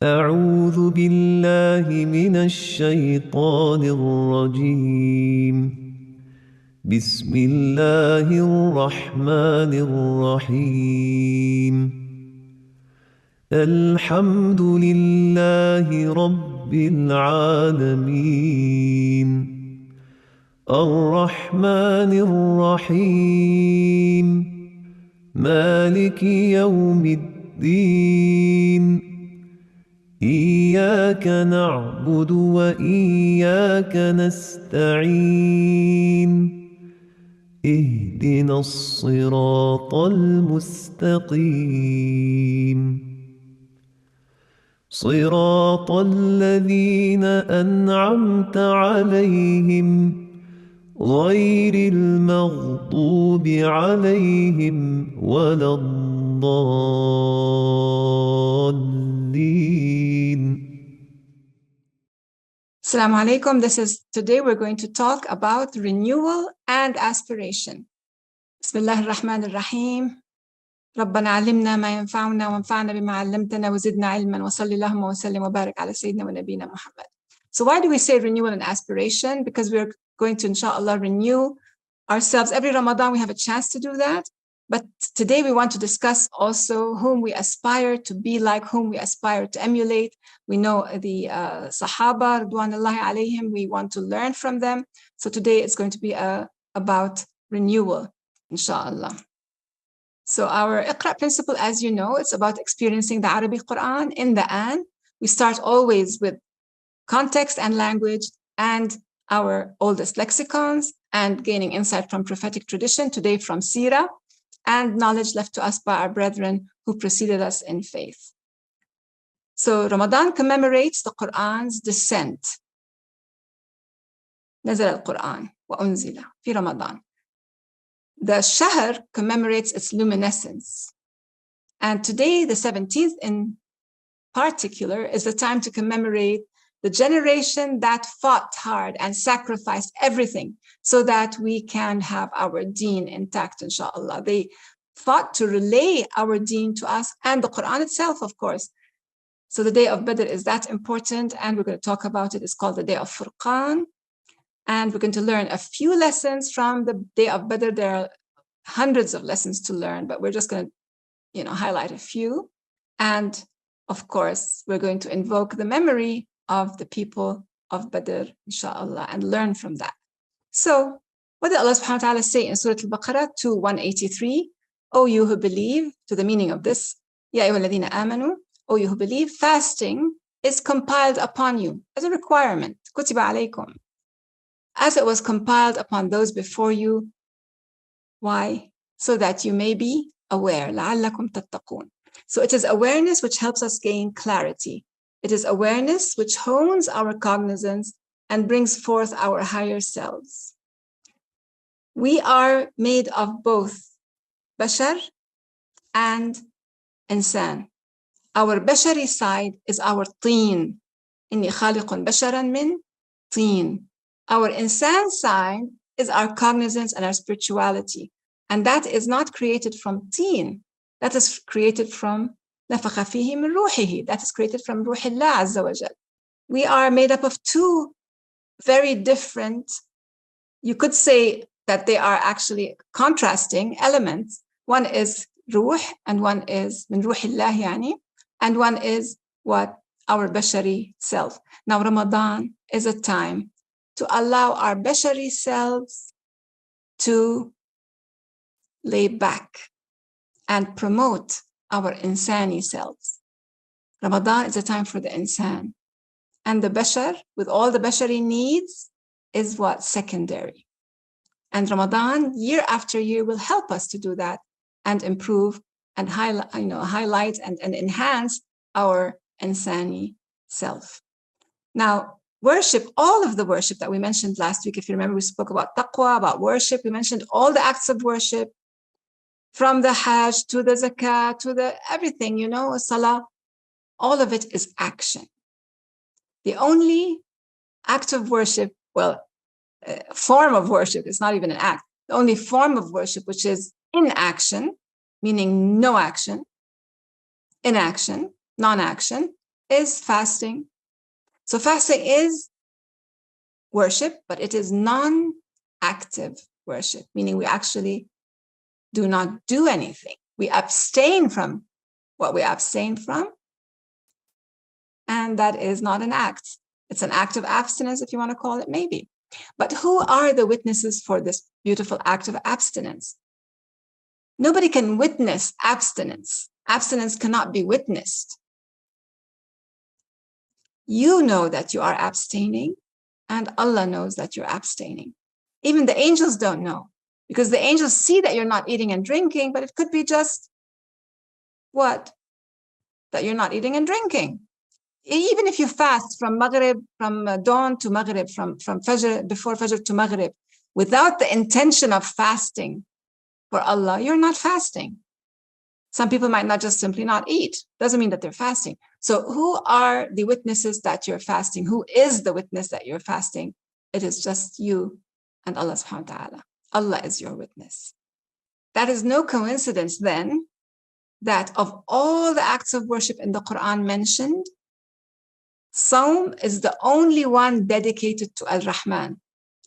أعوذ بالله من الشيطان الرجيم. بسم الله الرحمن الرحيم. الحمد لله رب العالمين. الرحمن الرحيم. مالك يوم الدين. إياك نعبد وإياك نستعين. اهدنا الصراط المستقيم. صراط الذين أنعمت عليهم غير المغضوب عليهم ولا الضالين. Assalamu alaikum. Today we're going to talk about renewal and aspiration. Bismillah ar-Rahman ar-Rahim. ربنا علمنا ما ينفعنا وانفعنا بما علمتنا وزدنا علما وصلي اللهم وسلم وبارك على سيدنا ونبينا محمد. So why do we say renewal and aspiration? Because we're going to, inshallah, renew ourselves. Every Ramadan we have a chance to do that. But today we want to discuss also whom we aspire to be like, whom we aspire to emulate. We know the Sahaba, Ridwanullahi alayhim, we want to learn from them. So today it's going to be about renewal, inshallah. So our Iqra principle, as you know, it's about experiencing the Arabic Qur'an in the An. We start always with context and language and our oldest lexicons and gaining insight from prophetic tradition, today from Sirah, and knowledge left to us by our brethren who preceded us in faith. So Ramadan commemorates the Qur'an's descent. نزل القرآن وأنزل في رمضان. The Shahr commemorates its luminescence. And today, the 17th in particular, is the time to commemorate the generation that fought hard and sacrificed everything so that we can have our deen intact, inshallah. They fought to relay our deen to us and the Quran itself, of course. So the day of Badr is that important, and we're going to talk about it. It's called the day of Furqaan. And we're going to learn a few lessons from the day of Badr. There are hundreds of lessons to learn, but we're just going to, highlight a few. And of course, we're going to invoke the memory of the people of Badr, inshallah, and learn from that. So, what did Allah subhanahu wa ta'ala say in Surah Al-Baqarah 183? O you who believe, to the meaning of this, Ya ayyuhalladhina amanu, O you who believe, fasting is compiled upon you as a requirement. Kutiba alaykum. As it was compiled upon those before you. Why? So that you may be aware. لَعَلَّكُمْ تَتَّقُونَ. So it is awareness which helps us gain clarity. It is awareness which hones our cognizance and brings forth our higher selves. We are made of both bashar and insan. Our bashari side is our teen. إِنِّي خَالِقٌ بَشَرًا مِّن teen. Our insan side is our cognizance and our spirituality. And that is not created from teen. That is created from نَفَخَ فِيهِ مِن رُوحِهِ. That is created from روح الله عز وجل. We are made up of two very different, you could say that they are actually contrasting elements. One is ruh and one is من روح الله يعني, and one is what? Our bashari self. Now Ramadan is a time to allow our bashari selves to lay back and promote our insani selves. Ramadan is a time for the insan. And the bashar, with all the bashari needs, is what? Secondary. And Ramadan, year after year, will help us to do that and improve and highlight and enhance our insani self. Now, worship, all of the worship that we mentioned last week, if you remember, we spoke about taqwa, about worship. We mentioned all the acts of worship, from the hajj to the zakat to the everything, salah, all of it is action. The only act of worship, form of worship, it's not even an act. The only form of worship which is inaction, meaning no action, inaction, non-action, is fasting. So fasting is worship, but it is non-active worship, meaning we actually do not do anything. We abstain from what we abstain from, and that is not an act. It's an act of abstinence, if you want to call it, maybe. But who are the witnesses for this beautiful act of abstinence? Nobody can witness abstinence. Abstinence cannot be witnessed. You know that you are abstaining, and Allah knows that you're abstaining. Even the angels don't know, because the angels see that you're not eating and drinking, but it could be just what? That you're not eating and drinking. Even if you fast from Maghrib, from dawn to Maghrib, from Fajr, before Fajr to Maghrib, without the intention of fasting for Allah, you're not fasting. Some people might not just simply not eat. Doesn't mean that they're fasting. So who are the witnesses that you're fasting? Who is the witness that you're fasting? It is just you and Allah subhanahu wa ta'ala. Allah is your witness. That is no coincidence then that of all the acts of worship in the Qur'an mentioned, Sawm is the only one dedicated to Al-Rahman.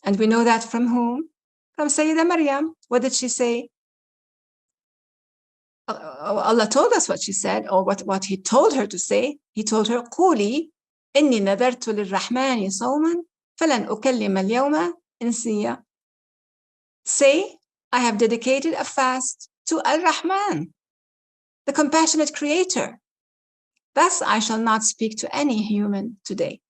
And we know that from whom? From Sayyidah Maryam. What did she say? Allah told us what she said, or what He told her to say. He told her, قولي إني نذرت للرحمن صوما فلن أكلم اليوم إنسيا. Say, I have dedicated a fast to Al-Rahman, the compassionate creator. Thus, I shall not speak to any human today.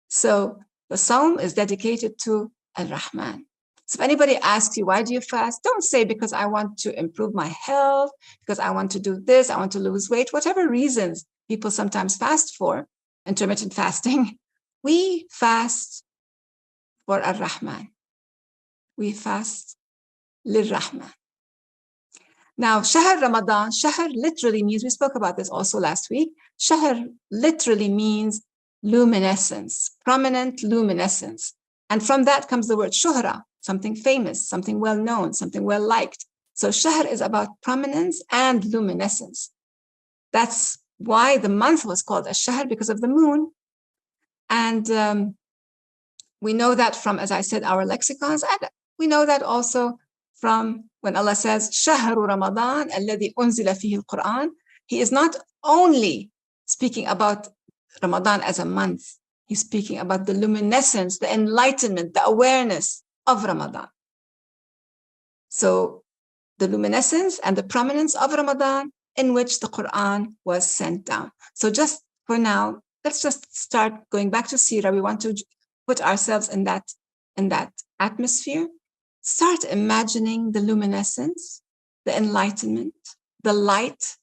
So the Sawm is dedicated to Al-Rahman. So if anybody asks you, why do you fast? Don't say, because I want to improve my health, because I want to do this, I want to lose weight, whatever reasons people sometimes fast for, intermittent fasting. We fast for Ar-Rahman. We fast Lir-Rahman. Now, Shahr Ramadan, Shahr literally means, we spoke about this also last week, Shahr literally means luminescence, prominent luminescence. And from that comes the word shuhra, something famous, something well-known, something well-liked. So Shahr is about prominence and luminescence. That's why the month was called Ash-Shahr, because of the moon. And we know that from, as I said, our lexicons, and we know that also from when Allah says, شهر رمضان الذي أنزل فيه القرآن. He is not only speaking about Ramadan as a month, He's speaking about the luminescence, the enlightenment, the awareness of Ramadan. So the luminescence and the prominence of Ramadan in which the Qur'an was sent down. So just for now, let's just start going back to Sirah. We want to put ourselves in that atmosphere. Start imagining the luminescence, the enlightenment, the light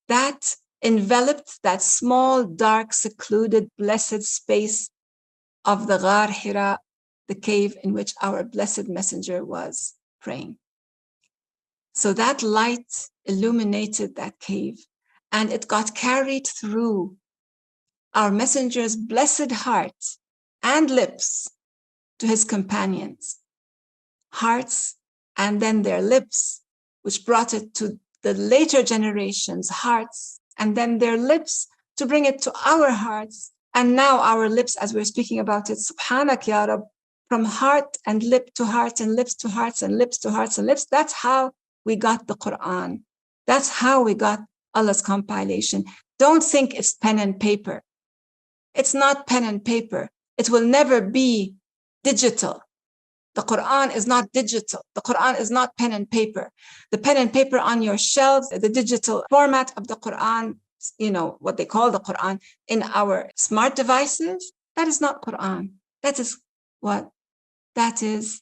that enveloped that small, dark, secluded, blessed space of the Ghar Hira, the cave in which our blessed messenger was praying. So that light illuminated that cave, and it got carried through our messenger's blessed heart and lips to his companions. Hearts and then their lips, which brought it to the later generations' hearts, and then their lips to bring it to our hearts, and now our lips as we're speaking about it. Subhanak Ya Rab, from heart and lip to heart and lips to hearts and lips to hearts and lips. That's how we got the Qur'an. That's how we got Allah's compilation. Don't think it's pen and paper. It's not pen and paper. It will never be digital. The Qur'an is not digital. The Qur'an is not pen and paper. The pen and paper on your shelves, the digital format of the Qur'an, you know, what they call the Qur'an in our smart devices, that is not Qur'an. That is what? That is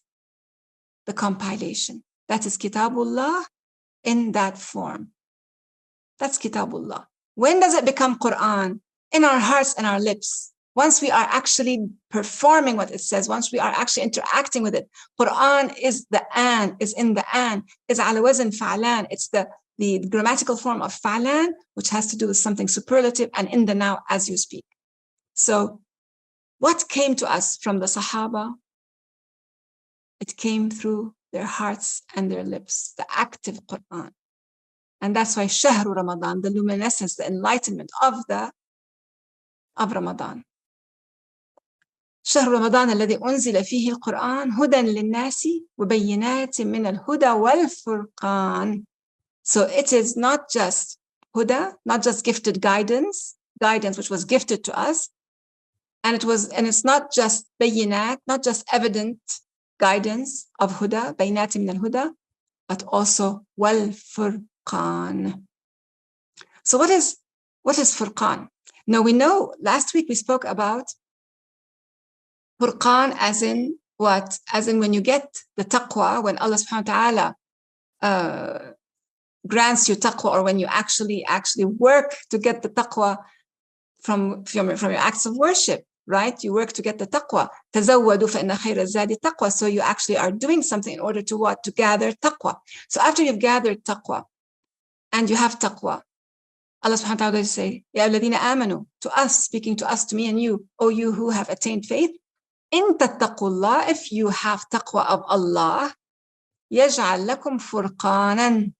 the compilation. That is Kitabullah in that form. That's Kitabullah. When does it become Qur'an? In our hearts and our lips. Once we are actually performing what it says, once we are actually interacting with it. Qur'an is the an, is in the an, is ala wazn fa'lan. It's the grammatical form of fa'lan, which has to do with something superlative and in the now as you speak. So what came to us from the Sahaba? It came through their hearts and their lips, the active Qur'an. And that's why Shahru Ramadan, the luminescence, the enlightenment of the of Ramadan. شهر رمضان الذي أنزل فيه القرآن هدى للناس وبينات من الهدى والفرقان. So it is not just huda, not just gifted guidance which was gifted to us, and it's not just bayinat, not just evident guidance of huda, bayinat min al-huda, but also wal furqan. So what is furqan? Now we know last week we spoke about Furqan as in what? As in when you get the taqwa, when Allah subhanahu wa ta'ala grants you taqwa, or when you actually work to get the taqwa from your acts of worship, right? You work to get the taqwa. تَزَوَّدُوا فَإِنَّ خَيْرَ الزَّادِ تَقْوَى. So you actually are doing something in order to what? To gather taqwa. So after you've gathered taqwa and you have taqwa, Allah subhanahu wa ta'ala will say, يَا الَّذِينَ آمَنُوا, to us, speaking to us, to me and you, O you who have attained faith, إِن تَتَّقُوا اللَّهَ, if you have taqwa of Allah, يَجْعَلْ لَكُمْ فُرْقَانًا.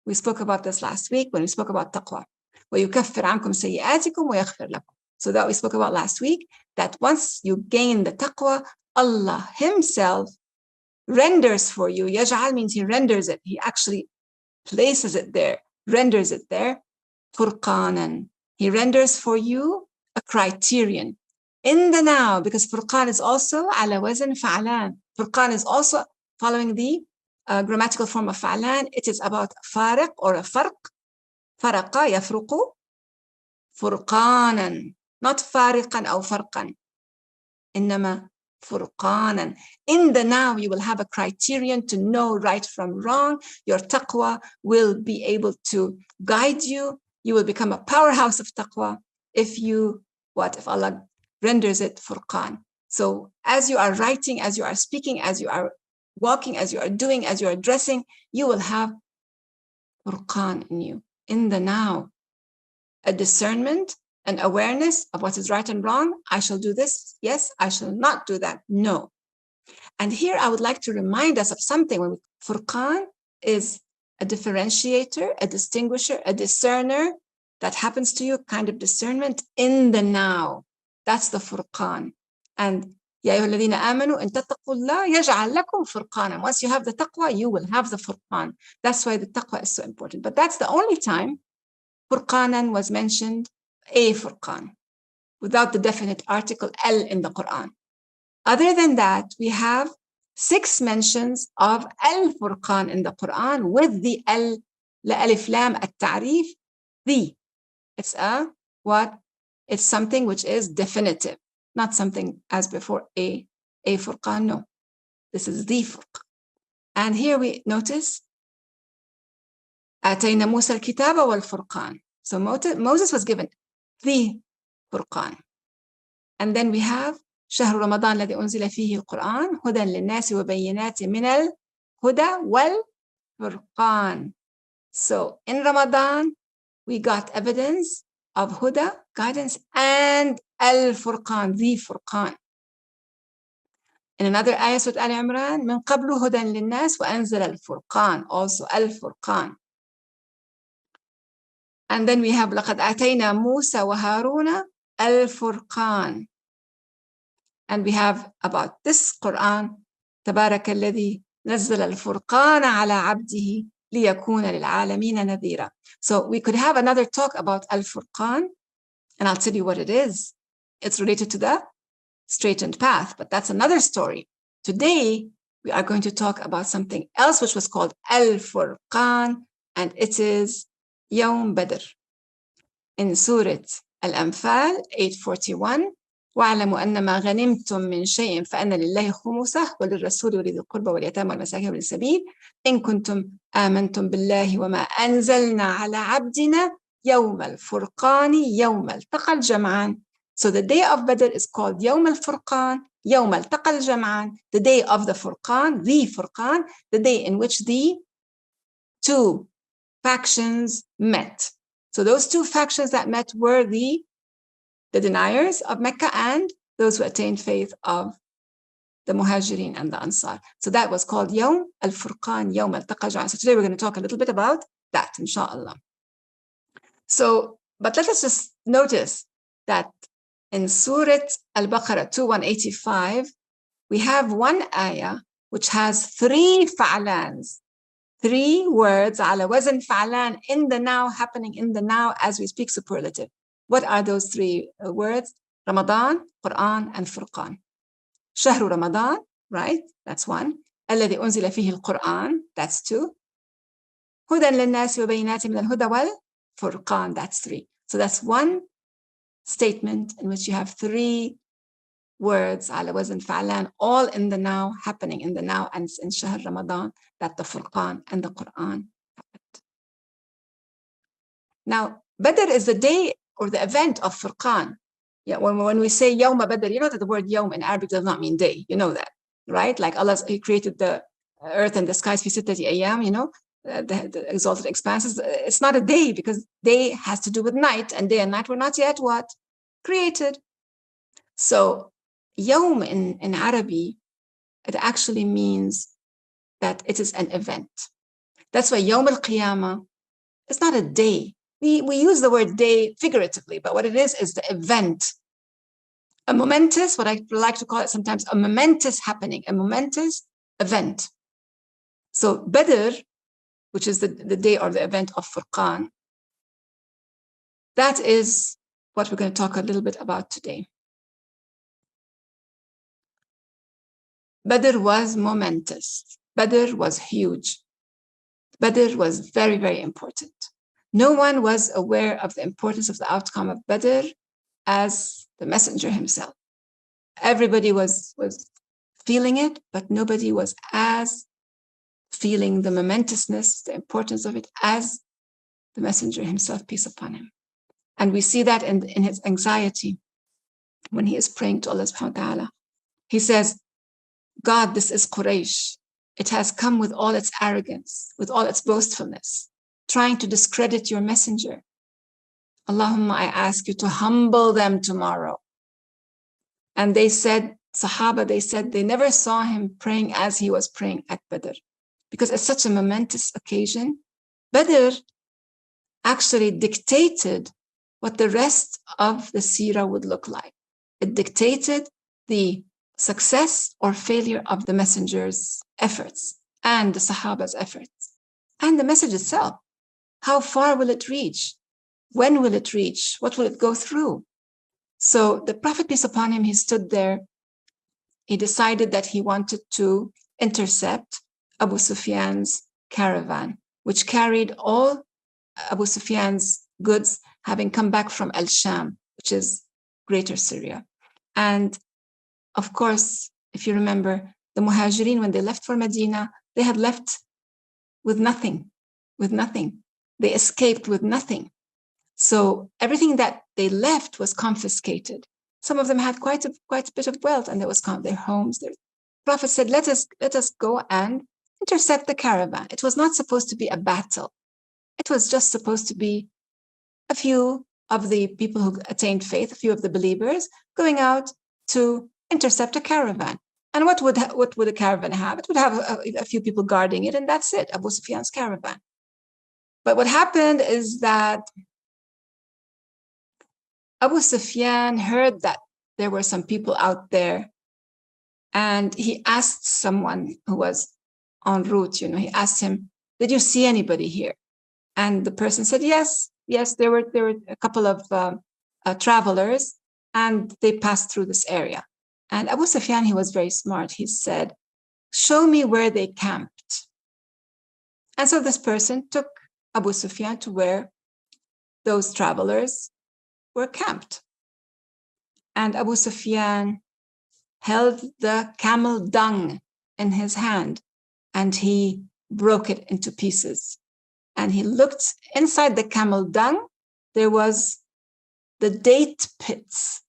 We spoke about this last week when we spoke about taqwa. وَيُكَفِّرْ عَنْكُمْ سَيِّئَاتِكُمْ وَيَغْفِرْ لَكُمْ. So that we spoke about last week, that once you gain the taqwa, Allah Himself renders for you. يَجْعَلْ means He renders it. He actually places it there, renders it there. Furqanan. He renders for you a criterion in the now, because Furqan is also ala wazn fa'alan. Furqan is also following the grammatical form of fa'alan. It is about fariq or a farq. Faraqa yafruqu. Furqanan. Not fariqan or farqan. Innama furqanan. In the now, you will have a criterion to know right from wrong. Your taqwa will be able to guide you. You will become a powerhouse of taqwa if Allah renders it furqan. So as you are writing, as you are speaking, as you are walking, as you are doing, as you are dressing, you will have furqan in you, in the now, a discernment, an awareness of what is right and wrong. I shall do this. Yes, I shall not do that. No. And here I would like to remind us of something. When furqan is a differentiator, a distinguisher, a discerner that happens to you, kind of discernment in the now. That's the furqan. And يَا أَيُّهَا الَّذِينَ آمَنُوا إِن تَتَّقُوا اللَّهَ يَجْعَلْ لَكُمْ فُرْقَانًا. Once you have the taqwa, you will have the furqan. That's why the taqwa is so important. But that's the only time furqanan was mentioned, a furqan, without the definite article al in the Qur'an. Other than that, we have 6 mentions of al-furqan in the Qur'an with the al, la alif lam at-ta'rif, the. It's what? It's something which is definitive, not something as before a furqan. No, this is the furqan. And here we notice آتينا موسى الكتاب والفرقان. So Moses was given the Furqan. And then we have شهر رمضان الذي أنزل فيه القرآن هدى للناس وبينات من الهدى والفرقان. So in Ramadan, we got evidence of huda, guidance, and al-Furqan, the Furqan. In another ayah, Surah Al-Imran, من قبل هدى للناس وأنزل الفرقان, also al-Furqan. And then we have لقد آتينا موسى وهارون الفرقان. And we have about this Quran, تبارك الذي نزل الفرقان على عبده ليكون للعالمين نذيرا. So we could have another talk about Al-Furqan, and I'll tell you what it is. It's related to the straightened path, but that's another story. Today, we are going to talk about something else which was called Al-Furqan, and it is يوم بدر. In Surah Al-Anfal 841, واعلموا أن ما غنمتم من شيء فأن لله خمسه وللرسول ولذي القربى واليتامى والمساكين وابن السبيل إن كنتم آمنتم بالله وما أنزلنا على عبدنا يوم الفرقان يوم التقى الجمعان. So the day of Badr is called يوم الفرقان, يوم التقى الجمعان, the day of the Furqan, the day in which the 2 factions met. So those 2 factions that met were the deniers of Mecca and those who attained faith of the Muhajirin and the Ansar. So that was called Yawm al-Furqan, Yawm al-Taqa Jam'an. So today we're going to talk a little bit about that, inshallah. So, but let us just notice that in Surah Al-Baqarah 2185, we have one ayah which has 3 fa'lans, 3 words, ala wazn fa'lan, in the now, happening in the now as we speak, superlative. What are those 3 words? Ramadan, Qur'an, and Furqan. Shahru Ramadan, right? That's 1. الذي أنزل فيه القرآن, that's 2. هدى للناس وبينات من الهدى والفرقان, that's 3. So that's one statement in which you have 3 words, على وزن فعلان, all in the now, happening in the now, and in Shahr Ramadan, that the Furqan and the Qur'an happened. Now, Badr is the day or the event of Furqan. Yeah, when we say Yawma Badr, you know that the word Yawm in Arabic does not mean day. You know that, right? Like Allah, He created the earth and the skies, fi sittati ayyam, you know, the exalted expanses. It's not a day, because day has to do with night, and day and night were not yet what? Created. So Yawm in Arabic, it actually means that it is an event. That's why Yawm al-Qiyamah is not a day. We use the word day figuratively, but what it is the event. A momentous, what I like to call it sometimes, a momentous happening, a momentous event. So Badr, which is the day or the event of Furqan, that is what we're going to talk a little bit about today. Badr was momentous. Badr was huge. Badr was very, very important. No one was aware of the importance of the outcome of Badr as the messenger himself. Everybody was feeling it, but nobody was as feeling the momentousness, the importance of it, as the messenger himself, peace upon him. And we see that in his anxiety when he is praying to Allah subhanahu wa ta'ala. He says, God, this is Quraysh. It has come with all its arrogance, with all its boastfulness, trying to discredit your messenger. Allahumma, I ask you to humble them tomorrow. And they said, Sahaba, they said they never saw him praying as he was praying at Badr, because it's such a momentous occasion. Badr actually dictated what the rest of the seerah would look like. It dictated the success or failure of the messenger's efforts and the Sahaba's efforts and the message itself. How far will it reach? When will it reach? What will it go through? So the Prophet, peace upon him, he stood there. He decided that he wanted to intercept Abu Sufyan's caravan, which carried all Abu Sufyan's goods, having come back from Al-Sham, which is Greater Syria. And of course, if you remember, the Muhajirin, when they left for Medina, they had left with nothing, They escaped with nothing. So everything that they left was confiscated. Some of them had quite a bit of wealth, and there was their homes. The Prophet said, let us go and intercept the caravan. It was not supposed to be a battle. It was just supposed to be a few of the people who attained faith, a few of the believers, going out to intercept a caravan. And what would a caravan have? It would have a few people guarding it, and that's it, Abu Sufyan's caravan. But what happened is that Abu Sufyan heard that there were some people out there, and he asked someone who was en route, he asked him, did you see anybody here? And the person said, yes, there were a couple of travelers, and they passed through this area. And Abu Sufyan, he was very smart. He said, show me where they camped. And so this person took Abu Sufyan to where those travelers were camped. And Abu Sufyan held the camel dung in his hand, and he broke it into pieces. And he looked inside the camel dung. There was the date pits,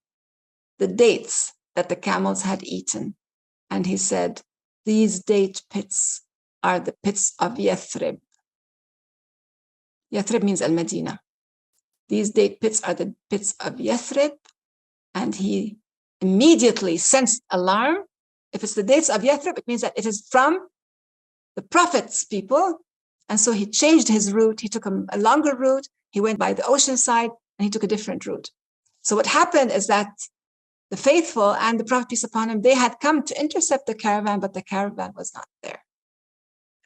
the dates that the camels had eaten. And he said, these date pits are the pits of Yathrib. Yathrib means Al-Madinah. These date pits are the pits of Yathrib. And he immediately sensed alarm. If it's the dates of Yathrib, it means that it is from the Prophet's people. And so he changed his route. He took a longer route. He went by the ocean side, and he took a different route. So what happened is that the faithful and the Prophet, peace upon him, they had come to intercept the caravan, but the caravan was not there.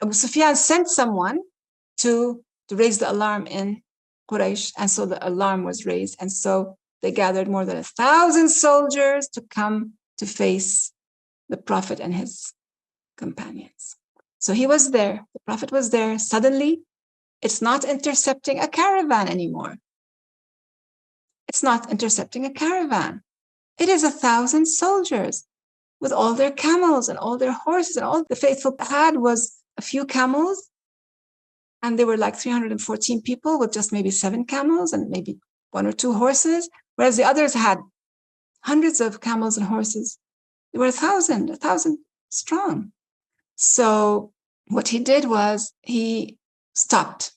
Abu Sufyan sent someone to raise the alarm in Quraysh, and so the alarm was raised, and so they gathered more than 1,000 soldiers to come to face the Prophet and his companions. So he was there, the Prophet was there. Suddenly, it's not intercepting a caravan anymore. It's not intercepting a caravan. It is 1,000 soldiers with all their camels and all their horses, and all the faithful had was a few camels, and they were like 314 people with just maybe 7 camels and maybe 1 or 2 horses, whereas the others had hundreds of camels and horses. They were 1,000 strong. So what he did was he stopped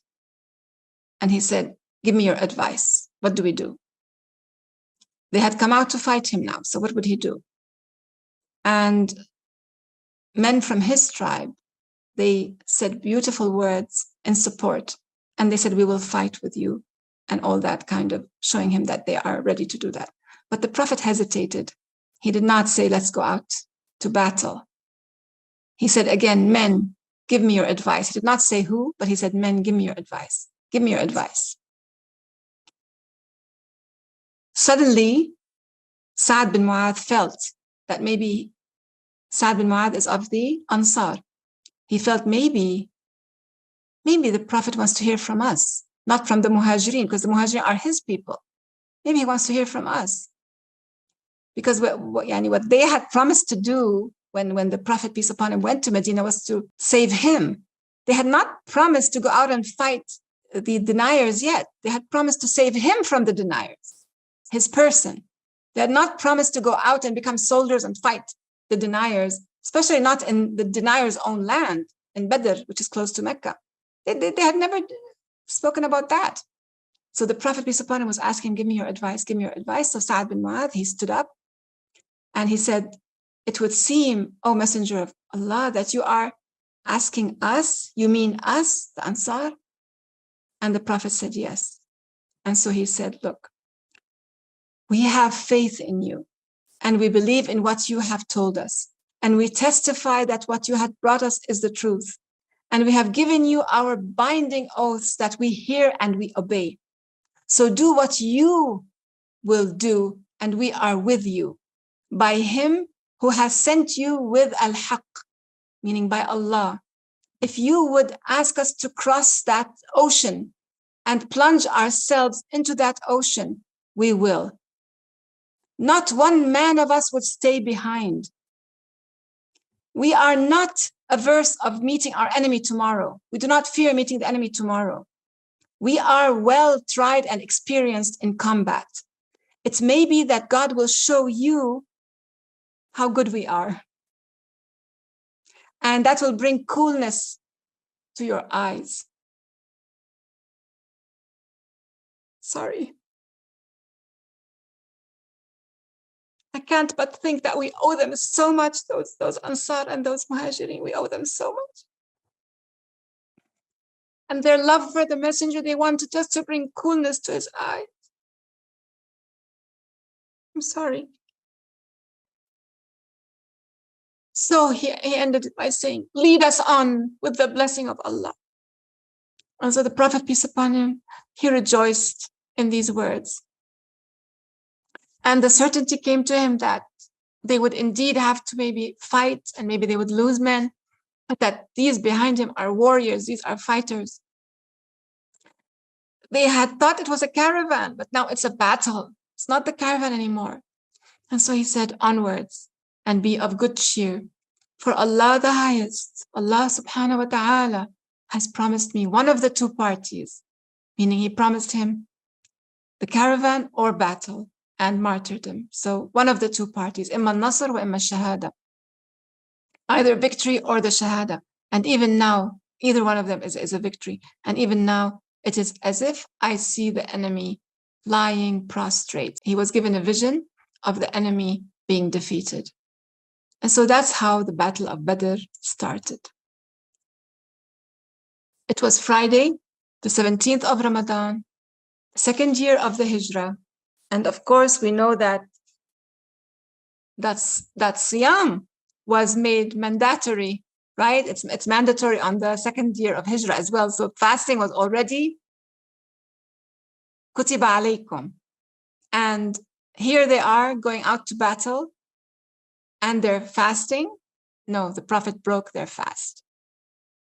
and he said, give me your advice. What do we do? They had come out to fight him now. So what would he do? And men from his tribe, they said beautiful words in support. And they said, we will fight with you, and all that, kind of showing him that they are ready to do that. But the Prophet hesitated. He did not say, let's go out to battle. He said, again, men, give me your advice. He did not say who, but he said, men, give me your advice. Give me your advice. Suddenly, Sa'd bin Mu'adh felt that maybe Sa'd bin Mu'adh is of the Ansar. He felt maybe the Prophet wants to hear from us, not from the Muhajirin, because the Muhajirin are his people. Maybe he wants to hear from us. Because what they had promised to do when the Prophet, peace upon him, went to Medina was to save him. They had not promised to go out and fight the deniers yet. They had promised to save him from the deniers, his person. They had not promised to go out and become soldiers and fight the deniers, especially not in the deniers' own land, in Badr, which is close to Mecca. They had never spoken about that. So the Prophet, peace upon him, was asking, give me your advice, give me your advice. So Sa'd bin Mu'adh, he stood up and he said, it would seem, O Messenger of Allah, that you are asking us, you mean us, the Ansar? And the Prophet said, yes. And so he said, look, we have faith in you, and we believe in what you have told us, and we testify that what you have brought us is the truth. And we have given you our binding oaths that we hear and we obey. So do what you will do, and we are with you. By him who has sent you with al-haq, meaning by Allah. If you would ask us to cross that ocean and plunge ourselves into that ocean, we will. Not one man of us would stay behind. We are not averse of meeting our enemy tomorrow. We do not fear meeting the enemy tomorrow. We are well tried and experienced in combat. It may be that God will show you how good we are. And that will bring coolness to your eyes. Sorry. I can't but think that we owe them so much, those Ansar and those Muhajirin. We owe them so much. And their love for the messenger, they wanted just to bring coolness to his eyes. I'm sorry. So he ended it by saying, lead us on with the blessing of Allah. And so the Prophet, peace upon him, he rejoiced in these words. And the certainty came to him that they would indeed have to maybe fight, and maybe they would lose men, but that these behind him are warriors, these are fighters. They had thought it was a caravan, but now it's a battle. It's not the caravan anymore. And so he said, onwards, and be of good cheer. For Allah the highest, Allah subhanahu wa ta'ala, has promised me one of the two parties, meaning he promised him the caravan or battle and martyrdom. So one of the two parties, imma nasr wa imma shahada, either victory or the shahada. And even now, either one of them is a victory. And even now, it is as if I see the enemy lying prostrate. He was given a vision of the enemy being defeated. And so that's how the Battle of Badr started. It was Friday, the 17th of Ramadan, second year of the Hijrah, And of course, we know that Siyam was made mandatory, right? It's mandatory on the second year of Hijrah as well. So fasting was already kutiba alaykum. And here they are going out to battle and they're fasting. No, the Prophet broke their fast.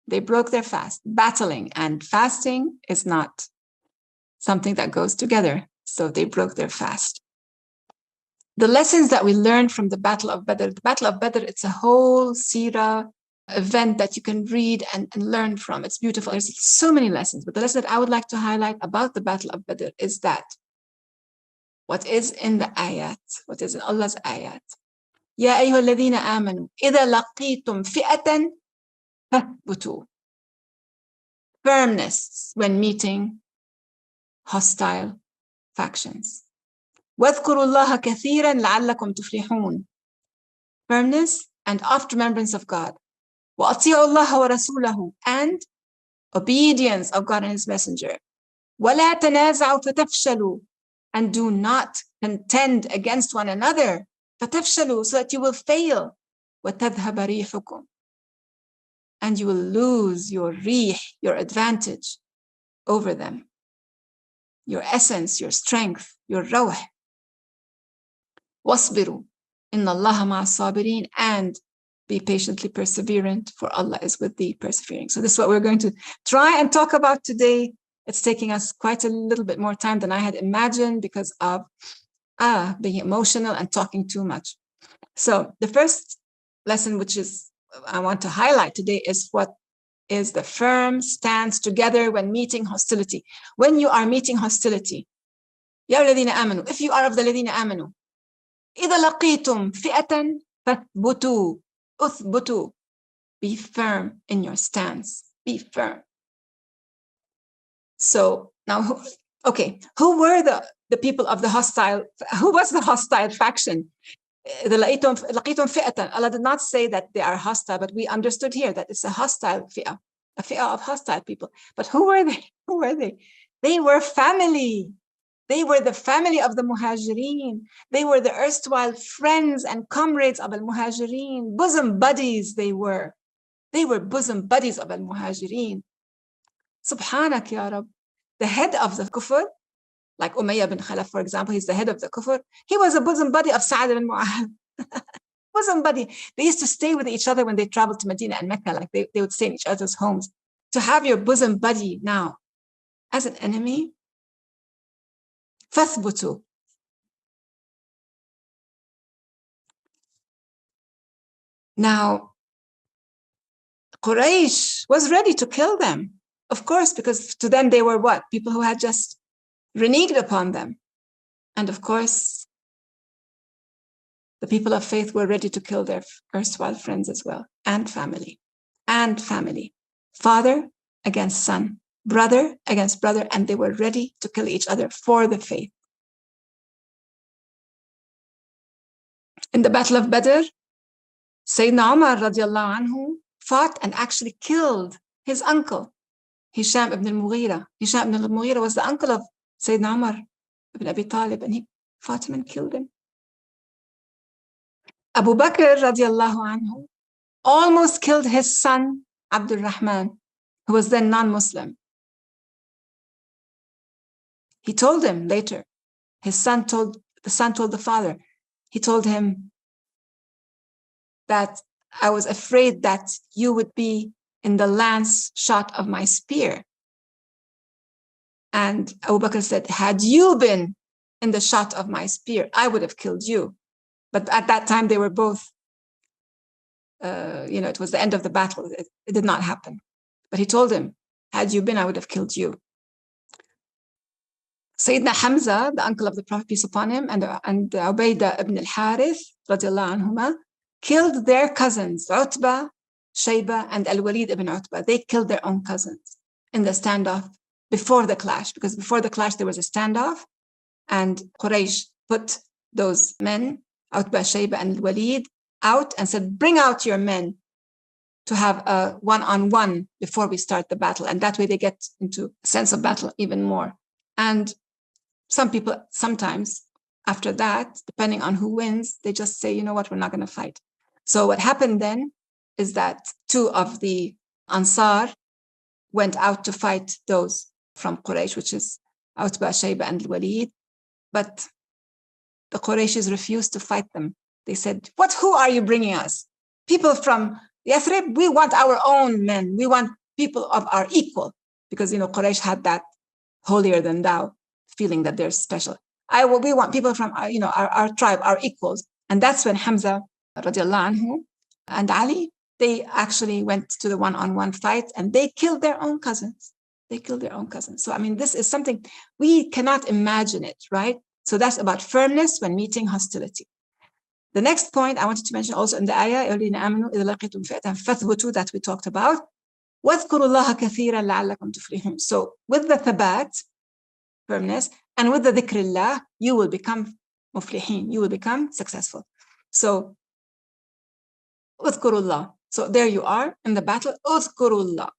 They broke their fast. Battling and fasting is not something that goes together. So they broke their fast. The lessons that we learned from the Battle of Badr, it's a whole seerah event that you can read and learn from. It's beautiful. There's so many lessons. But the lesson that I would like to highlight about the Battle of Badr is that what is in the ayat, what is in Allah's ayat. يا أيها الذين آمنوا إذا لقيتم فئة فاثبتوا. Firmness when meeting hostile factions. واذكروا الله كثيرا لعلكم تفلحون. Firmness and oft remembrance of God. وأطيعوا الله ورسوله, and obedience of God and His Messenger. ولا تنازعوا فتفشلوا, and do not contend against one another. فتفشلوا, so that you will fail. وتذهب ريحكم, and you will lose your rih, your advantage over them, your essence, your strength, your rawh. واصبروا إن الله مع الصابرين, and be patiently perseverant, for Allah is with the persevering. So this is what we're going to try and talk about today. It's taking us quite a little bit more time than I had imagined because of being emotional and talking too much. So the first lesson, which is I want to highlight today, is what is the firm stance together when meeting hostility. When you are meeting hostility, يا الذين آمنوا, if you are of the الذين آمنوا, إذا لقيتم فئة فاثبتوا. أثبتوا. Be firm in your stance. Be firm. So now, who were the people of the hostile? Who was the hostile faction? لقيتم فئة. Allah did not say that they are hostile, but we understood here that it's a hostile fi'ah, a fi'ah of hostile people. But who were they? Who were they? They were family. They were the family of the Muhajirin. They were the erstwhile friends and comrades of al-Muhajirin. Bosom buddies they were. They were bosom buddies of al-Muhajirin. Subhanak ya Rab. The head of the kufr, like Umayyah bin Khalaf, for example, he's the head of the kufr. He was a bosom buddy of Sa'ad bin Mu'adh. Bosom buddy. They used to stay with each other when they traveled to Medina and Mecca. Like they would stay in each other's homes. To have your bosom buddy now as an enemy, فاثبتوا. Now, Quraysh was ready to kill them, of course, because to them they were what? People who had just reneged upon them. And of course, the people of faith were ready to kill their erstwhile friends as well, and family, father against son, brother against brother, and they were ready to kill each other for the faith. In the Battle of Badr, Sayyidina Umar radiallahu anhu fought and actually killed his uncle, Hisham ibn al-Mughira. Hisham ibn al-Mughira was the uncle of Sayyidina Umar ibn Abi Talib, and he fought him and killed him. Abu Bakr radiallahu anhu almost killed his son, Abdul Rahman, who was then non-Muslim. He told him later, the son told the father, he told him that I was afraid that you would be in the lance shot of my spear. And Abu Bakr said, had you been in the shot of my spear, I would have killed you. But at that time, they were both, it was the end of the battle. It did not happen. But he told him, had you been, I would have killed you. Sayyidina Hamza, the uncle of the Prophet, peace upon him, and Ubaydah ibn al-Harith, radiallahu anhuma, killed their cousins, Utbah, Shayba, and Al-Walid ibn Utbah. They killed their own cousins in the standoff before the clash, because before the clash, there was a standoff, and Quraysh put those men, Utbah, Shayba, and Al-Walid, out and said, bring out your men to have a one-on-one before we start the battle. And that way they get into a sense of battle even more. And some people sometimes After that, depending on who wins, they just say, you know what, we're not going to fight. So what happened then is that two of the Ansar went out to fight those from Quraysh, which is Utbah, Shayba, and Walid. But the Qurayshis refused to fight them. They said, who are you bringing us? People from Yathrib, we want our own men. We want people of our equal. Because, Quraysh had that holier than thou feeling that they're special. We want people from, our tribe, our equals. And that's when Hamza, radiallahu anhu, and Ali, they actually went to the one-on-one fight and they killed their own cousins. So, this is something we cannot imagine it, right? So that's about firmness when meeting hostility. The next point I wanted to mention also in the ayah, that we talked about, so with the thabat, firmness, and with the dhikrillah, you will become muflihin, you will become successful. So, udhkurullah. So there you are in the battle, udhkurullah.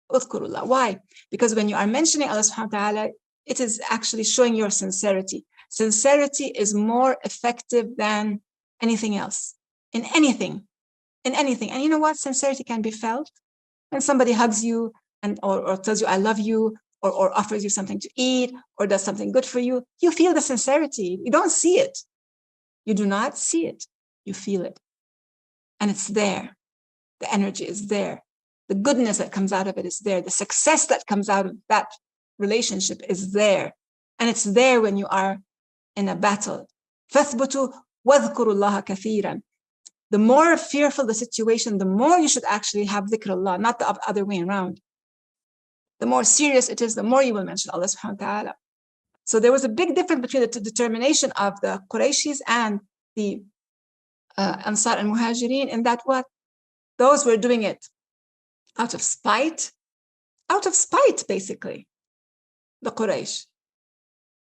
Why? Because when you are mentioning Allah subhanahu wa ta'ala, it is actually showing your sincerity. Sincerity is more effective than anything else, in anything. And you know what? Sincerity can be felt when somebody hugs you or tells you, I love you, or offers you something to eat, or does something good for you. You feel the sincerity. You don't see it. You do not see it. You feel it. And it's there. The energy is there. The goodness that comes out of it is there. The success that comes out of that relationship is there. And it's there when you are in a battle. فَاثْبُتُوا وَاذْكُرُوا اللَّهَ كَثِيرًا. The more fearful the situation, the more you should actually have dhikrullah, not the other way around. The more serious it is, the more you will mention Allah subhanahu wa ta'ala. So there was a big difference between the determination of the Qurayshis and the Ansar and Muhajirin, in that what? Those were doing it out of spite, basically, the Quraysh,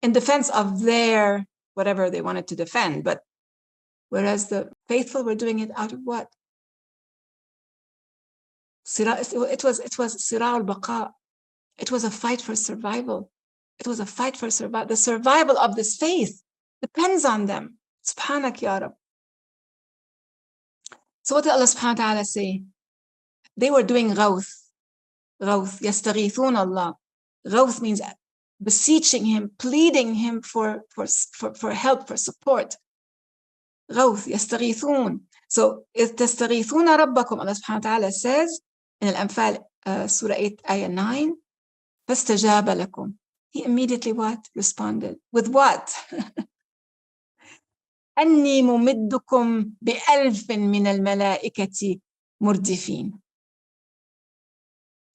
in defense of their whatever they wanted to defend. But whereas the faithful were doing it out of what? It was sira al-baqa. It was a fight for survival. The survival of this faith depends on them. Subhanak ya Rab. So what did Allah subhanahu wa ta'ala say? They were doing ghawth. Yastaghithun Allah. Ghawth means beseeching him, pleading him for help, for support. Ghawth, yastaghithun. So, إِذْ تَسْتَغِيثُونَ رَبَّكُمْ, Allah subhanahu wa ta'ala says in Al-Anfal, Surah 8, Ayah 9, فَاسْتَجَابَ لَكُمْ. He immediately what? Responded. With what? أَنِّي مُمِدُّكُمْ بِأَلْفٍ مِّنَ الْمَلَائِكَةِ مُرْدِفِينَ.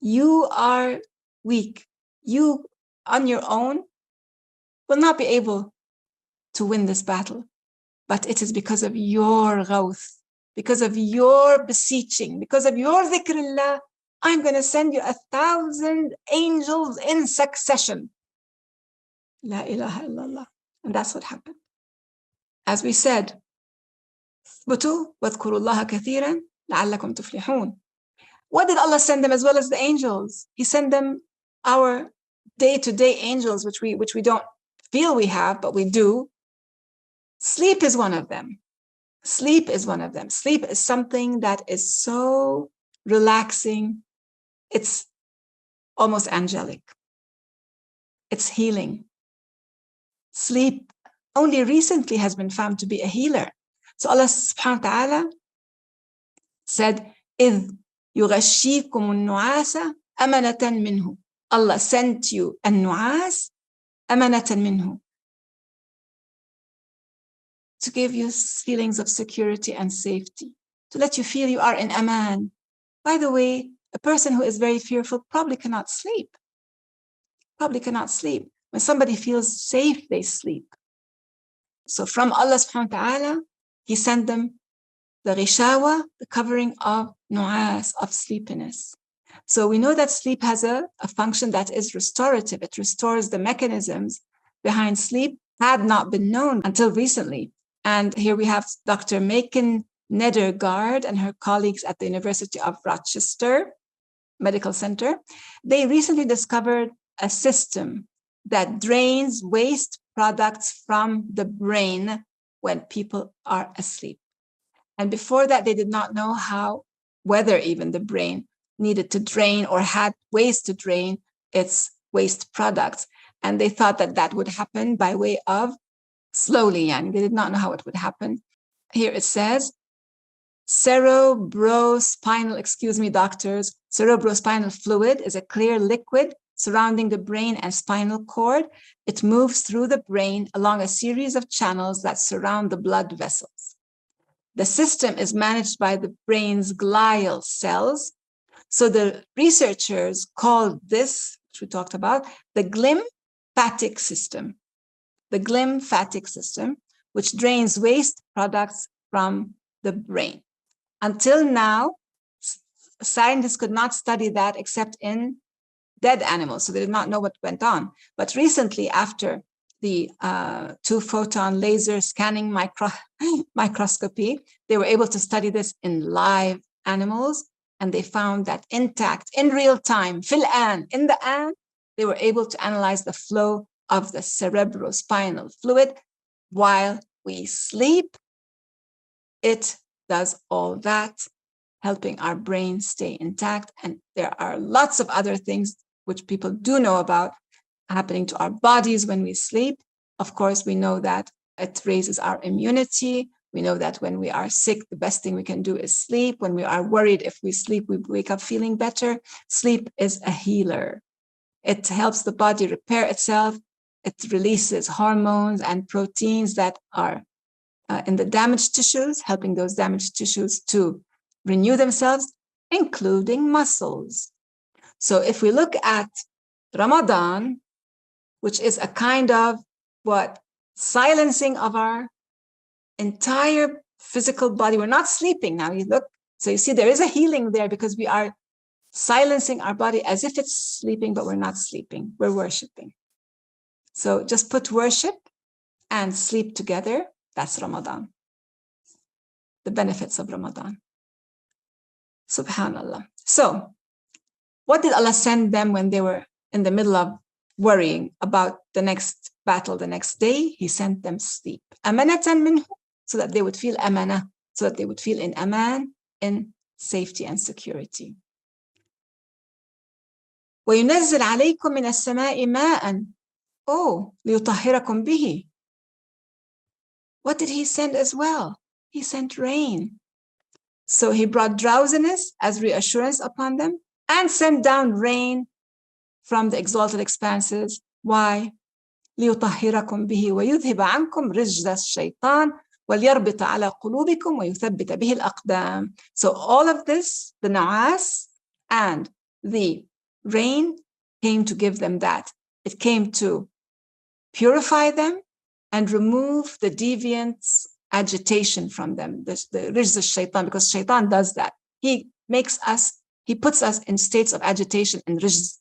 You are weak. You, on your own, will not be able to win this battle. But it is because of your ghawth, because of your beseeching, because of your dhikrullah, I'm going to send you 1,000 angels in succession. La ilaha illallah. And that's what happened. As we said, اثبتوا واذكروا الله كثيرا لعلكم تفلحون. What did Allah send them as well as the angels? He sent them our day-to-day angels, which we don't feel we have, but we do. Sleep is one of them. Sleep is something that is so relaxing. It's almost angelic. It's healing. Sleep only recently has been found to be a healer. So Allah subhanahu wa ta'ala said, إِذْ يُغَشِّيكُمُ النُّعَاسَ أَمَنَةً مِّنْهُ. Allah sent you النُّعَاس أَمَنَةً مِّنْهُ, to give you feelings of security and safety, to let you feel you are in aman. By the way, a person who is very fearful probably cannot sleep. When somebody feels safe, they sleep. So from Allah subhanahu wa ta'ala, He sent them the ghishawa, the covering of nu'as, of sleepiness. So we know that sleep has a function that is restorative. It restores the mechanisms behind sleep, had not been known until recently. And here we have Dr. Macon Nedergaard and her colleagues at the University of Rochester Medical Center. They recently discovered a system that drains waste products from the brain when people are asleep. And before that, they did not know whether even the brain needed to drain or had ways to drain its waste products. And they thought that would happen by way of slowly, and they did not know how it would happen. Here it says, cerebrospinal fluid is a clear liquid surrounding the brain and spinal cord. It moves through the brain along a series of channels that surround the blood vessels. The system is managed by the brain's glial cells. So the researchers called this, which we talked about, the glymphatic system. The glymphatic system, which drains waste products from the brain. Until now, scientists could not study that except in dead animals, so they did not know what went on. But recently, after the 2-photon laser scanning microscopy, they were able to study this in live animals, and they found that intact, in real time, in the an, they were able to analyze the flow of the cerebrospinal fluid while we sleep. It does all that, helping our brain stay intact. And there are lots of other things which people do know about happening to our bodies when we sleep. Of course, we know that it raises our immunity. We know that when we are sick, the best thing we can do is sleep. When we are worried, if we sleep, we wake up feeling better. Sleep is a healer. It helps the body repair itself. It releases hormones and proteins that are in the damaged tissues, helping those damaged tissues to renew themselves, including muscles. So if we look at Ramadan, which is a kind of silencing of our entire physical body. We're not sleeping now. You look, so you see there is a healing there because we are silencing our body as if it's sleeping, but we're not sleeping. We're worshiping. So just put worship and sleep together. That's Ramadan. The benefits of Ramadan. Subhanallah. So what did Allah send them when they were in the middle of worrying about the next battle the next day? He sent them sleep. Amanatan minhu, so that they would feel amana, so that they would feel in aman, in safety and security. وَيُنَزِّلْ عَلَيْكُم مِّنَ السَّمَاءِ مَاءً لِيُطَهِّرَكُم بِهِ. What did he send as well? He sent rain. So he brought drowsiness as reassurance upon them and sent down rain from the exalted expanses. Why? لِيُطَهِّرَكُم بِهِ وَيُذْهِبَ عَنكُم رِجْزَ الشَّيْطَانِ وَلْيَرْبِطَ عَلَى قُلُوبِكُم وَيُثَبِّتَ بِهِ الْأَقْدَامِ. So all of this, the na'as and the rain, came to give them that. It came to purify them and remove the deviant's agitation from them, the rijz al-shaytan, because shaitan does that. He puts us in states of agitation and rijz.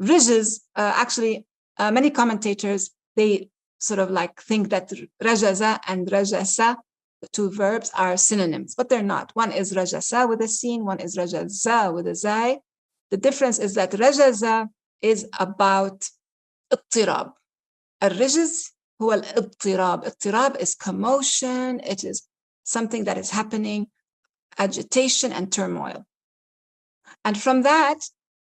Rijz, actually, many commentators, they sort of think that rajaza and rajasa, the two verbs, are synonyms, but they're not. One is rajasa with a sin, one is rajaza with a zai. The difference is that rajaza is about اضطراب. الرجز هو الاضطراب. اضطراب is commotion. It is something that is happening, agitation and turmoil. And from that,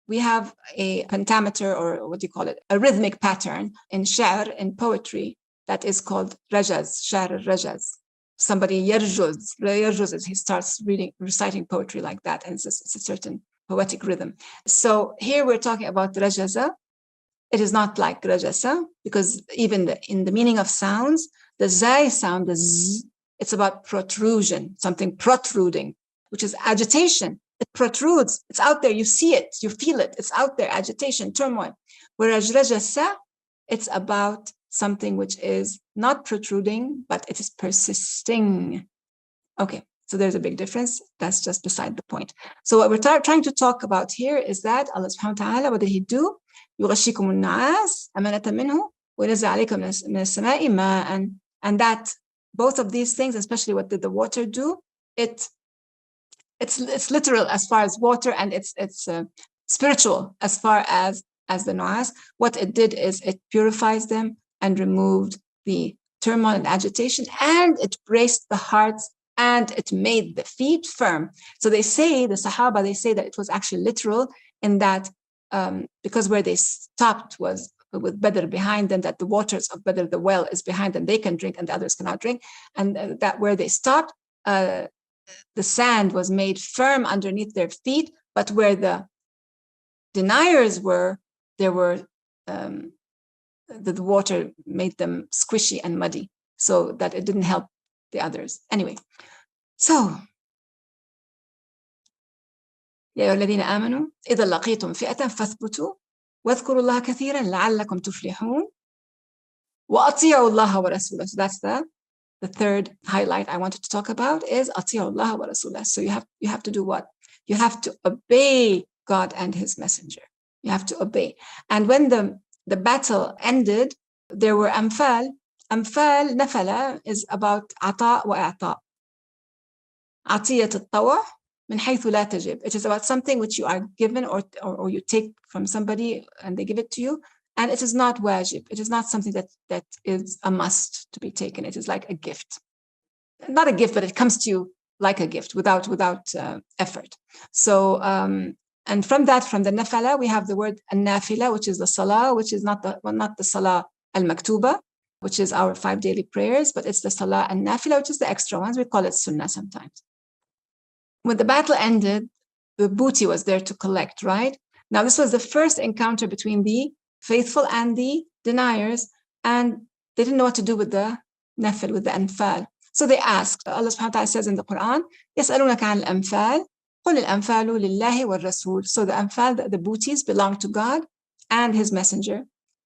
we have a pentameter, or what do you call it? A rhythmic pattern in sha'r, in poetry, that is called rajaz, sha'r al-rajaz. Somebody yarjuz is he starts reciting poetry like that, and it's a certain poetic rhythm. So here we're talking about rajaza. It is not like rajasa, because even in the meaning of sounds, the zai sound, the z, it's about protrusion, something protruding, which is agitation. It protrudes. It's out there. You see it. You feel it. It's out there. Agitation, turmoil. Whereas rajasa, it's about something which is not protruding, but it is persisting. Okay, so there's a big difference. That's just beside the point. So what we're trying to talk about here is that Allah subhanahu wa ta'ala, what did he do? يغشيكم النعاس أمانة منه وينزل عليكم من السماء ماء. And that both of these things, especially what did the water do? It's literal as far as water, and it's spiritual as far as as the nu'as. What it did is it purifies them and removed the turmoil and agitation, and it braced the hearts, and it made the feet firm. So they say, the Sahaba, they say that it was actually literal in that because where they stopped was with Badr behind them, that the waters of Badr, the well is behind them, they can drink and the others cannot drink. And that where they stopped, the sand was made firm underneath their feet, but where the deniers were, there were the water made them squishy and muddy, so that it didn't help the others. Anyway, so يا أيها الذين آمنوا إذا لقيتم فئة فاثبتوا واذكروا الله كثيرا لعلكم تفلحون وأطيعوا الله ورسوله. So that's the third highlight I wanted to talk about is أطيعوا الله ورسوله. So you have to do what? You have to obey God and His Messenger. You have to obey. And when the battle ended, there were أنفال. أنفال نفلة is about عطاء وإعطاء. عطية الطوع من حيث لا تجب. It is about something which you are given or you take from somebody and they give it to you, and it is not wajib. It is not something that is a must to be taken. It is like a gift. Not a gift, but it comes to you like a gift without effort. So and from the nafala, we have the word an-nafila, which is the salah, which is not the salah al-maktuba, which is our 5 daily prayers, but it's the salah an-nafila, which is the extra ones. We call it sunnah sometimes. When the battle ended, the booty was there to collect, right? Now, this was the first encounter between the faithful and the deniers, and they didn't know what to do with the nafil, with the anfal. So they asked. Allah subhanahu wa ta'ala says in the Qur'an, يَسْأَلُونَكَ عَنِ الْأَنفَالِ قُلِ الْأَنفَالُ لِلَّهِ وَالرَّسُولِ. So the anfal, the booties, belong to God and His Messenger.